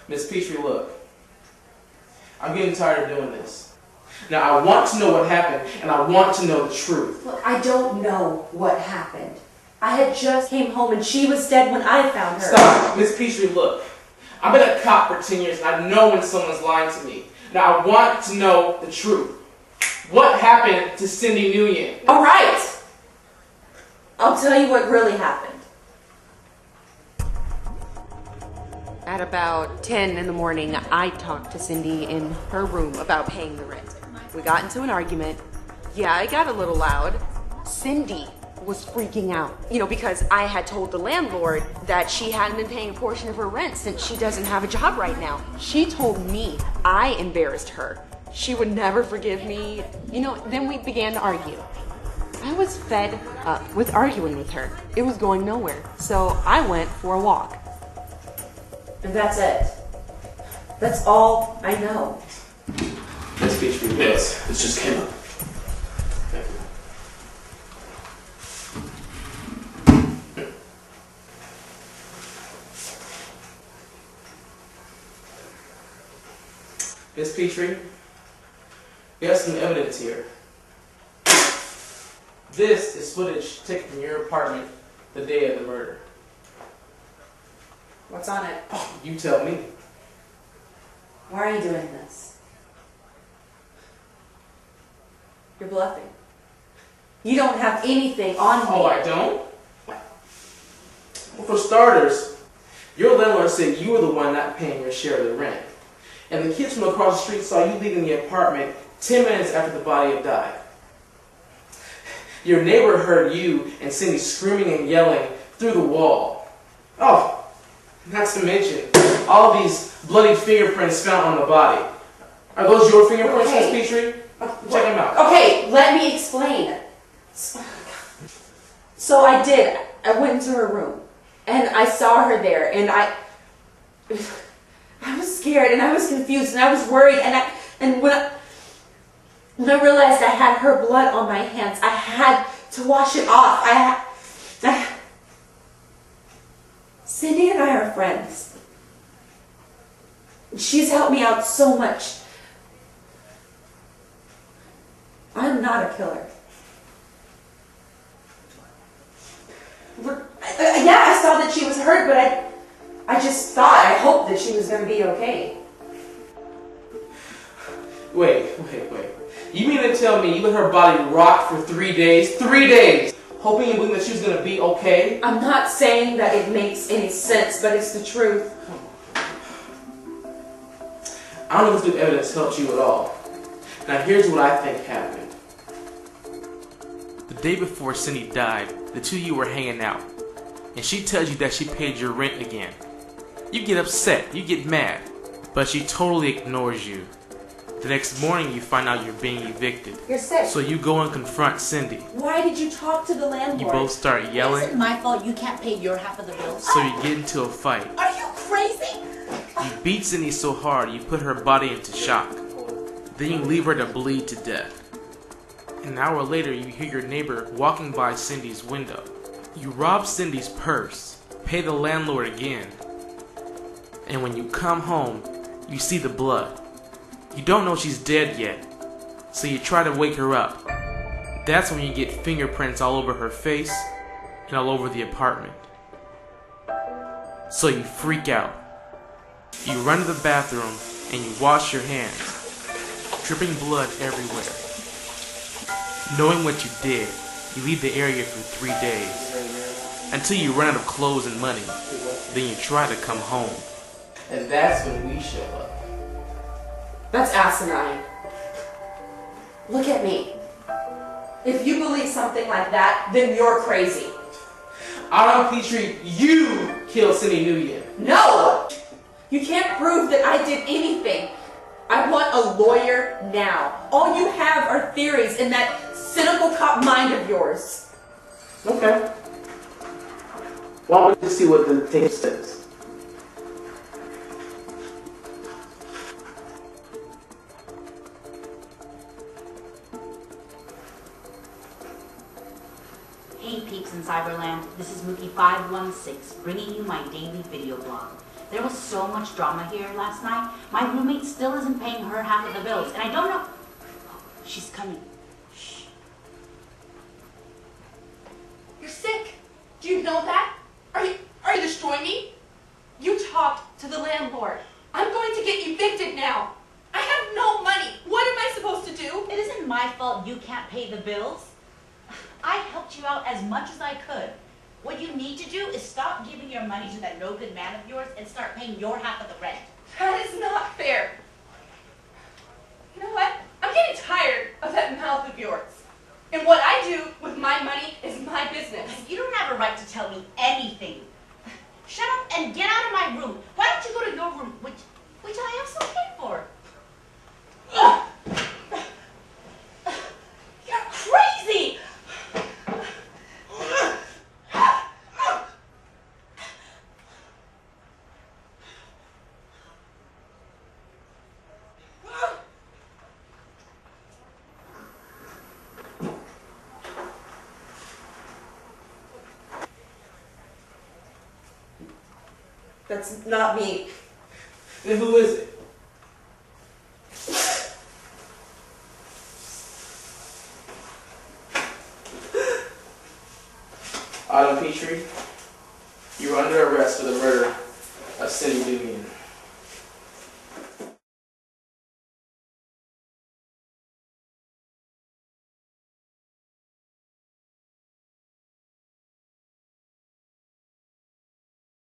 Miss Petrie, look. I'm getting tired of doing this. Now, I want to know what happened, and I want to know the truth. Look, I don't know what happened. I had just came home and she was dead when I found her. Stop. Miss Petrie, look. I've been a cop for 10 years, and I know when someone's lying to me. Now, I want to know the truth. What happened to Cindy Nguyen? All right. I'll tell you what really happened. At about 10 in the morning, I talked to Cindy in her room about paying the rent. We got into an argument. Yeah, I got a little loud. Cindy was freaking out, because I had told the landlord that she hadn't been paying a portion of her rent since she doesn't have a job right now. She told me I embarrassed her. She would never forgive me. Then we began to argue. I was fed up with arguing with her. It was going nowhere. So I went for a walk. And that's it. That's all I know. Miss Petrie, yes, this just came up. Thank you. Miss Petrie, we have some evidence here. This is footage taken from your apartment the day of the murder. What's on it? Oh, you tell me. Why are you doing this? You're bluffing. You don't have anything on me. Oh, I don't? Well, for starters, your landlord said you were the one not paying your share of the rent. And the kids from across the street saw you leaving the apartment 10 minutes after the body had died. Your neighbor heard you and Cindy screaming and yelling through the wall. Oh, not to mention all these bloody fingerprints found on the body. Are those your fingerprints, Miss Petrie? Check them out. Okay, let me explain. So I did. I went into her room and I saw her there, and I was scared and I was confused and I was worried, and when I realized I had her blood on my hands, I had to wash it off. Cindy and I are friends. She's helped me out so much. I'm not a killer. Yeah, I saw that she was hurt, but I just thought, I hoped that she was going to be okay. Wait. You mean to tell me you let her body rot for 3 days? 3 days! Hoping and believing that she was going to be okay? I'm not saying that it makes any sense, but it's the truth. I don't know if this evidence helps you at all. Now here's what I think happened. The day before Cindy died, the two of you were hanging out. And she tells you that she paid your rent again. You get upset, you get mad. But she totally ignores you. The next morning you find out you're being evicted. You're sick. So you go and confront Cindy. Why did you talk to the landlord? You both start yelling. It's my fault you can't pay your half of the bills. So you get into a fight. Are you crazy? You beat Cindy so hard you put her body into shock. Then you leave her to bleed to death. An hour later you hear your neighbor walking by Cindy's window. You rob Cindy's purse, pay the landlord again, and when you come home, you see the blood. You don't know she's dead yet, so you try to wake her up. That's when you get fingerprints all over her face and all over the apartment. So you freak out. You run to the bathroom and you wash your hands, dripping blood everywhere. Knowing what you did, you leave the area for 3 days, until you run out of clothes and money. Then you try to come home. And that's when we show up. That's asinine. Look at me. If you believe something like that, then you're crazy. Autumn Petrie, you killed Cindy Nguyen. No! You can't prove that I did anything. I want a lawyer now. All you have are theories in that cynical cop mind of yours. Okay. Why don't we see what the tape says? Hey peeps in Cyberland, this is Mookie516, bringing you my daily video blog. There was so much drama here last night. My roommate still isn't paying her half of the bills, and I don't know. She's coming. Shh. You're sick. Do you know that? Are you destroying me? You talked to the landlord. I'm going to get evicted now. I have no money. What am I supposed to do? It isn't my fault you can't pay the bills. I helped you out as much as I could. What you need to do is stop giving your money to that no-good man of yours and start paying your half of the rent. That is not fair. You know what? I'm getting tired of that mouth of yours. And what I do with my money is my business. You don't have a right to tell me anything. Shut up and get out of my room. Why don't you go to your room, which I also paid for? You're crazy! That's not me. Then who is it? Autumn Petrie, you are under arrest for the murder of Cindy Dumian.